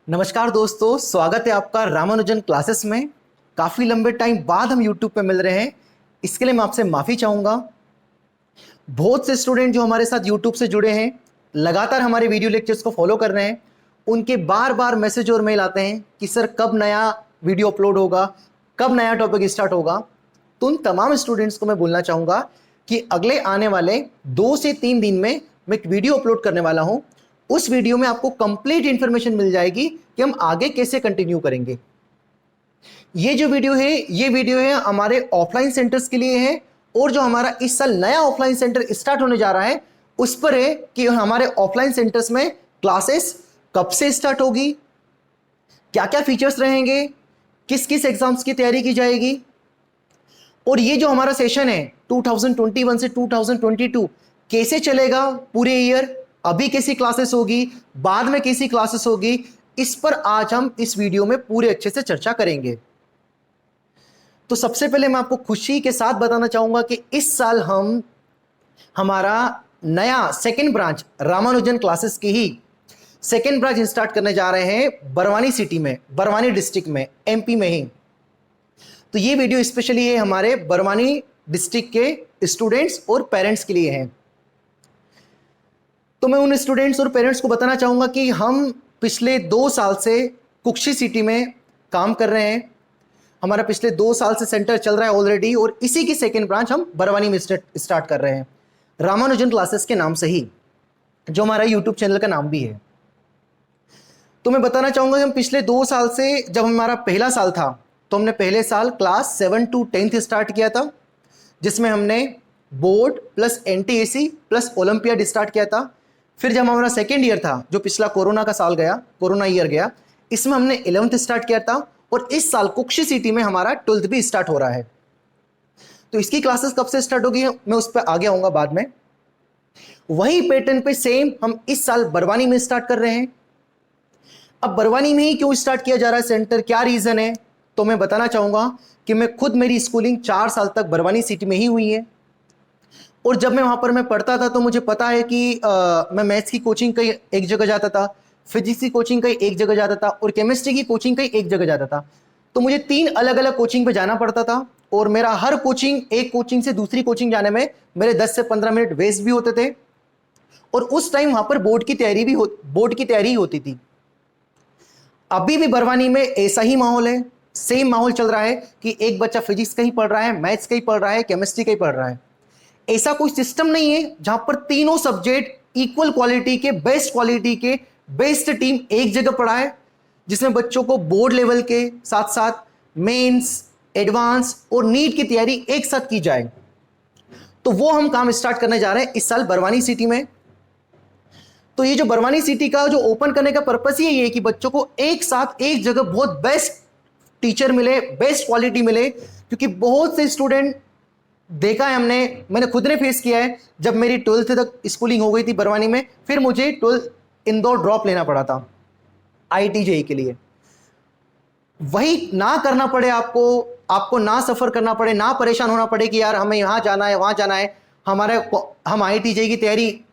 नमस्कार दोस्तों, स्वागत है आपका रामानुजन क्लासेस में। काफ़ी लंबे टाइम बाद हम YouTube पे मिल रहे हैं, इसके लिए मैं आपसे माफ़ी चाहूँगा। बहुत से स्टूडेंट जो हमारे साथ YouTube से जुड़े हैं, लगातार हमारे वीडियो लेक्चर्स को फॉलो कर रहे हैं, उनके बार बार मैसेज और मेल आते हैं कि सर कब नया वीडियो अपलोड होगा, कब नया टॉपिक स्टार्ट होगा। तो उन तमाम स्टूडेंट्स को मैं बोलना चाहूँगा कि अगले आने वाले 2 से 3 दिन में मैं एक वीडियो अपलोड करने वाला हूँ। उस वीडियो में आपको कंप्लीट इंफॉर्मेशन मिल जाएगी कि हम आगे कैसे कंटिन्यू करेंगे। ये जो वीडियो है, ये वीडियो है हमारे ऑफलाइन सेंटर्स के लिए है, और जो हमारा इस साल नया ऑफलाइन सेंटर स्टार्ट होने जा रहा है उस पर है कि हमारे ऑफलाइन सेंटर्स में क्लासेस कब से स्टार्ट होगी, क्या क्या फीचर्स रहेंगे, किस किस एग्जाम्स की तैयारी की जाएगी, और ये जो हमारा सेशन है 2021 से 2022 कैसे चलेगा पूरे ईयर, अभी कैसी क्लासेस होगी, बाद में कैसी क्लासेस होगी, इस पर आज हम इस वीडियो में पूरे अच्छे से चर्चा करेंगे। तो सबसे पहले मैं आपको खुशी के साथ बताना चाहूंगा कि इस साल हम हमारा नया सेकेंड ब्रांच रामानुजन क्लासेस की ही सेकेंड ब्रांच स्टार्ट करने जा रहे हैं बरवानी सिटी में, बरवानी डिस्ट्रिक्ट में, एमपी में ही। तो ये वीडियो स्पेशली है हमारे बरवानी डिस्ट्रिक्ट के स्टूडेंट्स और पेरेंट्स के लिए है। तो मैं उन स्टूडेंट्स और पेरेंट्स को बताना चाहूंगा कि हम पिछले 2 साल से कुक्षी सिटी में काम कर रहे हैं। हमारा पिछले 2 साल से सेंटर चल रहा है ऑलरेडी, और इसी की सेकेंड ब्रांच हम बरवानी में स्टार्ट कर रहे हैं रामानुजन क्लासेस के नाम से ही, जो हमारा यूट्यूब चैनल का नाम भी है। तो मैं बताना चाहूंगा कि हम पिछले 2 साल से, जब हमारा पहला साल था तो हमने पहले साल क्लास 7 to 10th स्टार्ट किया था, जिसमें हमने board plus NTSE plus olympiad start किया था। फिर जब हमारा सेकेंड ईयर था, जो पिछला कोरोना का साल गया, कोरोना ईयर गया, इसमें हमने 11th स्टार्ट किया था, और इस साल कुक्षी सिटी में हमारा 12th भी स्टार्ट हो रहा है। तो इसकी क्लासेस कब से स्टार्ट होगी मैं उस पर आगे आऊंगा बाद में। वही पैटर्न पे सेम हम इस साल बरवानी में स्टार्ट कर रहे हैं। अब बरवानी में ही क्यों स्टार्ट किया जा रहा है सेंटर, क्या रीजन है, तो मैं बताना चाहूंगा कि मैं खुद, मेरी स्कूलिंग 4 साल तक बरवानी सिटी में ही हुई है, और जब मैं वहां पर मैं पढ़ता था तो मुझे पता है कि मैं मैथ्स की कोचिंग कहीं एक जगह जाता था, फिजिक्स की कोचिंग कहीं एक जगह जाता था, और केमिस्ट्री की कोचिंग कहीं एक जगह जाता था। तो मुझे 3 अलग अलग कोचिंग पे जाना पड़ता था, और मेरा हर कोचिंग, एक कोचिंग से दूसरी कोचिंग जाने में मेरे 10 से 15 मिनट वेस्ट भी होते थे, और उस टाइम वहां पर बोर्ड की तैयारी ही होती थी। अभी भी बरवानी में ऐसा ही माहौल है, सेम माहौल चल रहा है कि एक बच्चा फिजिक्स का ही पढ़ रहा है, मैथ्स का ही पढ़ रहा है, केमिस्ट्री का ही पढ़ रहा है। ऐसा कोई सिस्टम नहीं है जहां पर तीनों सब्जेक्ट इक्वल क्वालिटी के, बेस्ट क्वालिटी के, बेस्ट टीम एक जगह पढ़ाए, जिसमें बच्चों को बोर्ड लेवल के साथ साथ मेंस, एडवांस और नीट की तैयारी एक साथ की जाए। तो वो हम काम स्टार्ट करने जा रहे हैं इस साल बरवानी सिटी में। तो ये जो बरवानी सिटी का जो ओपन करने का पर्पस ही है कि बच्चों को एक साथ एक जगह बहुत बेस्ट टीचर मिले, बेस्ट क्वालिटी मिले, क्योंकि बहुत से स्टूडेंट देखा है हमने, मैंने खुद ने फेस किया है। जब मेरी 12th तक स्कूलिंग हो गई थी बरवानी में, फिर मुझे 12th इंदौर ड्रॉप लेना पड़ा था IIT-JEE के लिए। वही ना करना पड़े आपको, आपको ना सफर करना पड़े, ना परेशान होना पड़े कि यार हमें यहाँ जाना है, वहाँ जाना है, हम IIT-JEE की तैयारी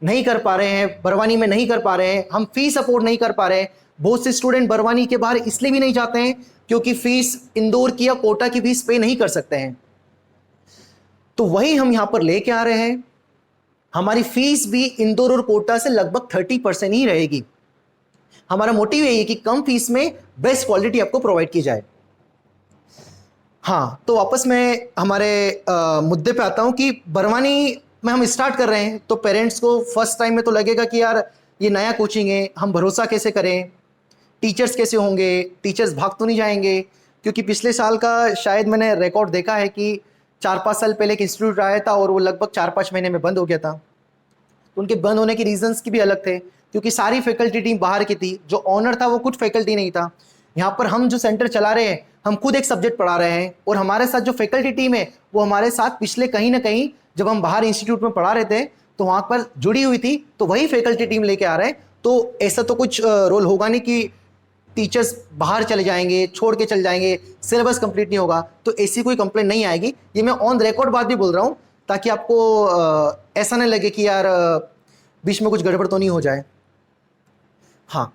नहीं कर पा रहे हैं, बरवानी में नहीं कर पा रहे हैं, हम फीस सपोर्ट नहीं कर पा रहे हैं। बहुत से स्टूडेंट बरवानी के बाहर इसलिए भी नहीं जाते हैं क्योंकि फीस इंदौर की या कोटा की फीस पे नहीं कर सकते हैं। तो वही हम यहां पर लेके आ रहे हैं। हमारी फीस भी इंदौर और कोटा से लगभग 30% ही रहेगी। हमारा मोटिव यही है कि कम फीस में बेस्ट क्वालिटी आपको प्रोवाइड की जाए। हाँ, तो वापस मैं हमारे मुद्दे पे आता हूं कि बरवानी में हम स्टार्ट कर रहे हैं, तो पेरेंट्स को फर्स्ट टाइम में तो लगेगा कि यार ये नया कोचिंग है, हम भरोसा कैसे करें, टीचर्स कैसे होंगे, टीचर्स भाग तो नहीं जाएंगे। क्योंकि पिछले साल का शायद मैंने रिकॉर्ड देखा है कि 4-5 साल पहले एक इंस्टीट्यूट आया था और वो लगभग 4-5 महीने में बंद हो गया था। तो उनके बंद होने के रीजंस की भी अलग थे, क्योंकि सारी फैकल्टी टीम बाहर की थी, जो ऑनर था वो खुद फैकल्टी नहीं था। यहाँ पर हम जो सेंटर चला रहे हैं, हम खुद एक सब्जेक्ट पढ़ा रहे हैं, और हमारे साथ जो फैकल्टी टीम है वो हमारे साथ पिछले कहीं ना कहीं जब हम बाहर इंस्टीट्यूट में पढ़ा रहे थे तो वहाँ पर जुड़ी हुई थी, तो वही फैकल्टी टीम लेके आ रहे हैं। तो ऐसा तो कुछ रोल होगा नहीं कि टीचर्स बाहर चले जाएंगे, छोड़ के चले जाएंगे, सिलेबस कंप्लीट नहीं होगा, तो ऐसी कोई कंप्लेंट नहीं आएगी। ये मैं ऑन रिकॉर्ड बात भी बोल रहा हूँ, ताकि आपको ऐसा नहीं लगे कि यार बीच में कुछ गड़बड़ तो नहीं हो जाए। हाँ,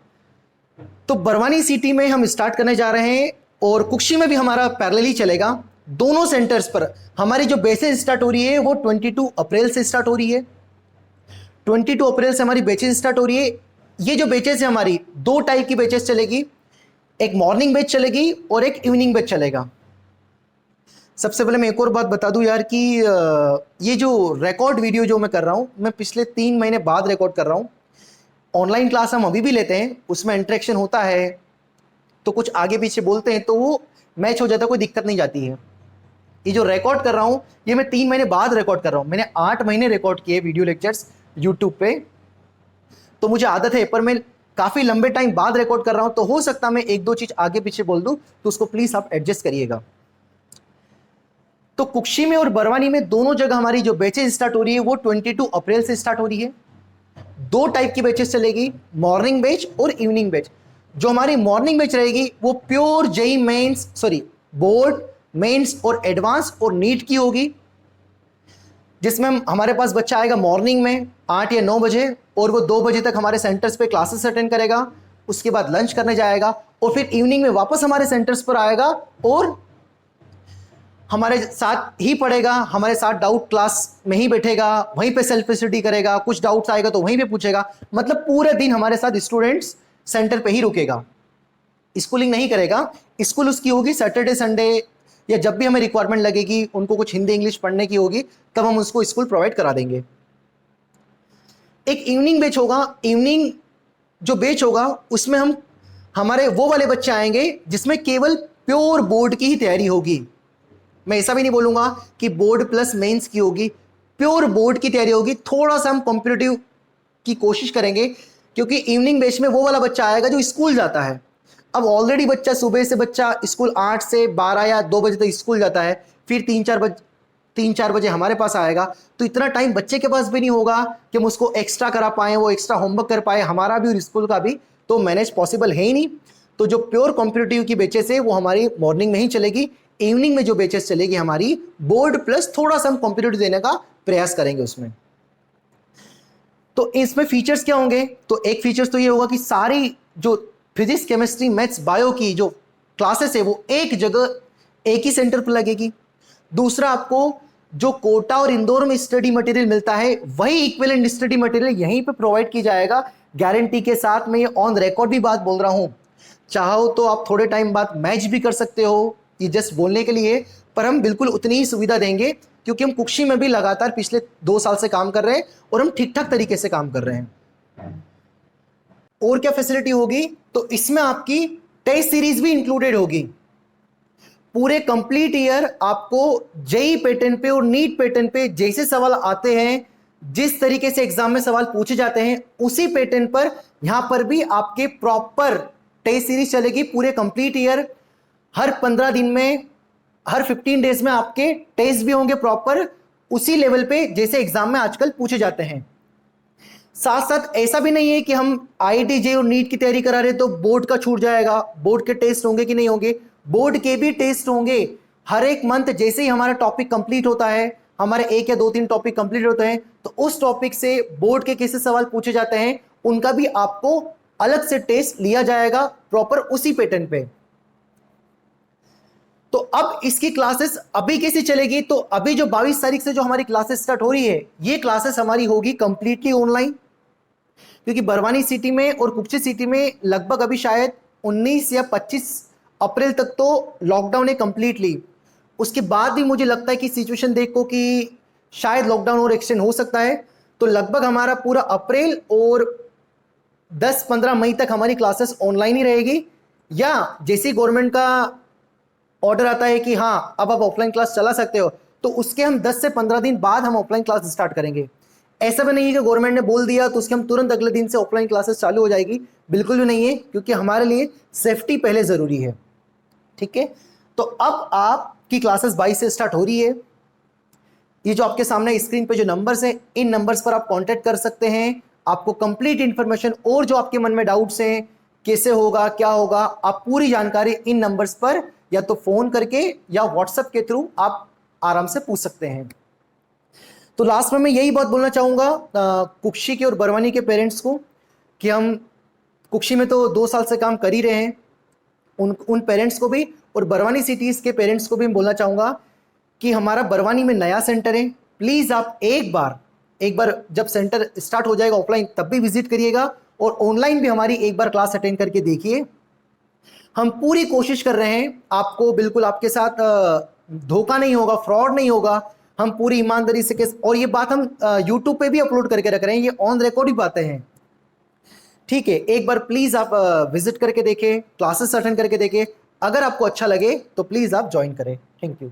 तो बरवानी सिटी में हम स्टार्ट करने जा रहे हैं और कुक्षी में भी हमारा पैरेलली चलेगा। दोनों सेंटर्स पर हमारी जो बेचेज स्टार्ट हो रही है वो 22 अप्रैल से स्टार्ट हो रही है। 22 अप्रैल से हमारी बेचेज स्टार्ट हो रही है। ये जो बेचेज है हमारी दो टाइप की बेचेज चलेगी, एक मॉर्निंग बैच चलेगी और एक इवनिंग बैच चलेगा। सबसे पहले मैं एक और बात बता दूं यार कि ये जो रिकॉर्ड वीडियो जो मैं कर रहा हूं, मैं पिछले 3 महीने बाद रिकॉर्ड कर रहा हूं। ऑनलाइन क्लास हम अभी भी लेते हैं, उसमें इंटरेक्शन होता है तो कुछ आगे पीछे बोलते हैं तो वो मैच हो जाता है, कोई दिक्कत नहीं जाती है। ये जो रिकॉर्ड कर रहा हूं ये मैं 3 महीने बाद रिकॉर्ड कर रहा हूं। मैंने 8 महीने रिकॉर्ड किए वीडियो लेक्चर्स यूट्यूब पे, तो मुझे आदत है, पर मैं काफ़ी लंबे टाइम बाद रिकॉर्ड कर रहा हूं तो हो सकता मैं एक दो चीज़ आगे पीछे बोल दूं, तो उसको प्लीज़ आप एडजस्ट करिएगा। तो कुक्षी में और बरवानी में दोनों जगह हमारी जो बैचेज स्टार्ट हो रही है वो 22 अप्रैल से स्टार्ट हो रही है। दो टाइप की बैचेज चलेगी, मॉर्निंग बैच और इवनिंग बैच। जो हमारी मॉर्निंग बैच रहेगी वो pure JEE mains, sorry board, mains और एडवांस और नीट की होगी, जिसमें हमारे पास बच्चा आएगा मॉर्निंग में 8 या 9 बजे और वो 2 बजे तक हमारे सेंटर्स पे क्लासेस अटेंड करेगा। उसके बाद लंच करने जाएगा और फिर इवनिंग में वापस हमारे सेंटर्स पर आएगा और हमारे साथ ही पढ़ेगा, हमारे साथ डाउट क्लास में ही बैठेगा, वहीं पे सेल्फ स्टडी करेगा, कुछ डाउट्स आएगा तो वहीं पे पूछेगा। मतलब पूरे दिन हमारे साथ स्टूडेंट्स सेंटर पे ही रुकेगा, स्कूलिंग नहीं करेगा। स्कूल उसकी होगी सैटरडे संडे या जब भी हमें रिक्वायरमेंट लगेगी, उनको कुछ हिंदी इंग्लिश पढ़ने की होगी तब हम उसको स्कूल प्रोवाइड करा देंगे। एक इवनिंग बैच होगा, इवनिंग जो बैच होगा उसमें हम हमारे वो वाले बच्चे आएंगे जिसमें केवल प्योर बोर्ड की ही तैयारी होगी। मैं ऐसा भी नहीं बोलूंगा कि बोर्ड प्लस मेंस की होगी, प्योर बोर्ड की तैयारी होगी। थोड़ा सा हम कॉम्पिटिटिव की कोशिश करेंगे क्योंकि इवनिंग बैच में वो वाला बच्चा आएगा जो स्कूल जाता है। अब ऑलरेडी बच्चा सुबह से बच्चा स्कूल 8 से 12 या 2 बजे तक स्कूल जाता है, फिर 3-4 बजे हमारे पास आएगा, तो इतना टाइम बच्चे के पास भी नहीं होगा कि हम उसको एक्स्ट्रा करा पाए, वो एक्स्ट्रा होमवर्क कर पाए, हमारा भी और स्कूल का भी तो मैनेज पॉसिबल है ही नहीं। तो जो प्योर कॉम्पिटिटिव की बेचेस है वो हमारी मॉर्निंग में ही चलेगी। इवनिंग में जो बेचेस चलेगी हमारी बोर्ड प्लस थोड़ा सा हम कॉम्पिटिटिव देने का प्रयास करेंगे उसमें। तो इसमें फीचर्स क्या होंगे? तो एक फीचर्स तो ये होगा कि सारी जो फिजिक्स केमिस्ट्री मैथ्स बायो की जो क्लासेस है वो एक जगह एक ही सेंटर पर लगेगी। दूसरा, आपको जो कोटा और इंदौर में स्टडी मटेरियल मिलता है वही इक्विवेलेंट स्टडी मटेरियल यहीं पे प्रोवाइड की जाएगा गारंटी के साथ। मैं ये ऑन रिकॉर्ड भी बात बोल रहा हूं, चाहो तो आप थोड़े टाइम बाद मैच भी कर सकते हो, ये जस्ट बोलने के लिए, पर हम बिल्कुल उतनी ही सुविधा देंगे क्योंकि हम कुक्षी में भी लगातार पिछले 2 साल से काम कर रहे हैं और हम ठीक ठाक तरीके से काम कर रहे हैं। और क्या फैसिलिटी होगी? तो इसमें आपकी टेस्ट सीरीज भी इंक्लूडेड होगी। पूरे कंप्लीट ईयर आपको जेई पैटर्न पे और नीट पैटर्न पे जैसे सवाल आते हैं, जिस तरीके से एग्जाम में सवाल पूछे जाते हैं, उसी पैटर्न पर यहां पर भी आपके प्रॉपर टेस्ट सीरीज चलेगी पूरे कंप्लीट ईयर। हर 15 दिन में, हर 15 डेज में आपके टेस्ट भी होंगे प्रॉपर उसी लेवल पे जैसे एग्जाम में आजकल पूछे जाते हैं। साथ साथ ऐसा भी नहीं है कि हम आईआईटी जे और नीट की तैयारी करा रहे तो बोर्ड का छूट जाएगा। बोर्ड के टेस्ट होंगे कि नहीं होंगे? बोर्ड के भी टेस्ट होंगे। हर एक मंथ जैसे ही हमारा टॉपिक कंप्लीट होता है, हमारे 1 या 2-3 टॉपिक कंप्लीट होते हैं, तो उस टॉपिक से बोर्ड के कैसे सवाल पूछे जाते हैं उनका भी आपको अलग से टेस्ट लिया जाएगा प्रॉपर उसी पैटर्न पे। तो अब इसकी क्लासेस अभी कैसी चलेगी? तो अभी जो 22 तारीख से जो हमारी क्लासेस स्टार्ट हो रही है, ये क्लासेस हमारी होगी कंप्लीटली ऑनलाइन, क्योंकि बरवानी सिटी में और कुक्षी सिटी में लगभग अभी शायद 19 या 25 अप्रैल तक तो लॉकडाउन है कंप्लीटली। उसके बाद भी मुझे लगता है कि सिचुएशन देखो कि शायद लॉकडाउन और एक्सटेंड हो सकता है, तो लगभग हमारा पूरा अप्रैल और 10-15 मई तक हमारी क्लासेस ऑनलाइन ही रहेगी। या जैसे गवर्नमेंट का ऑर्डर आता है कि हाँ अब आप ऑफलाइन क्लास चला सकते हो, तो उसके हम 10 से 15 दिन बाद हम ऑफलाइन क्लास स्टार्ट करेंगे। ऐसा भी नहीं है कि गवर्नमेंट ने बोल दिया तो उसके हम तुरंत अगले दिन से ऑफलाइन क्लासेस चालू हो जाएगी, बिल्कुल भी नहीं है, क्योंकि हमारे लिए सेफ्टी पहले ज़रूरी है। ठीक है, तो अब आपकी क्लासेस 22 से स्टार्ट हो रही है। ये जो आपके सामने स्क्रीन पे जो नंबर्स हैं, इन नंबर्स पर आप कांटेक्ट कर सकते हैं। आपको कंप्लीट इंफॉर्मेशन और जो आपके मन में डाउट्स हैं, कैसे होगा क्या होगा, आप पूरी जानकारी इन नंबर्स पर या तो फोन करके या व्हाट्सएप के थ्रू आप आराम से पूछ सकते हैं। तो लास्ट में मैं यही बात बोलना चाहूँगा कुक्षी के और बरवानी के पेरेंट्स को कि हम कुक्षी में तो 2 साल से काम कर ही रहे हैं, उन पेरेंट्स को भी और बरवानी सिटीज़ के पेरेंट्स को भी मैं बोलना चाहूँगा कि हमारा बरवानी में नया सेंटर है, प्लीज़ आप एक बार जब सेंटर स्टार्ट हो जाएगा ऑफलाइन तब भी विजिट करिएगा और ऑनलाइन भी हमारी एक बार क्लास अटेंड करके देखिए। हम पूरी कोशिश कर रहे हैं, आपको बिल्कुल आपके साथ धोखा नहीं होगा, फ्रॉड नहीं होगा, हम पूरी ईमानदारी से और ये बात हम यूट्यूब पे भी अपलोड करके रख रहे हैं, ये ऑन रिकॉर्ड ही बातें हैं। ठीक है, एक बार प्लीज़ आप विजिट करके देखें, क्लासेस अटेंड करके देखें, अगर आपको अच्छा लगे तो प्लीज़ आप ज्वाइन करें। Thank you.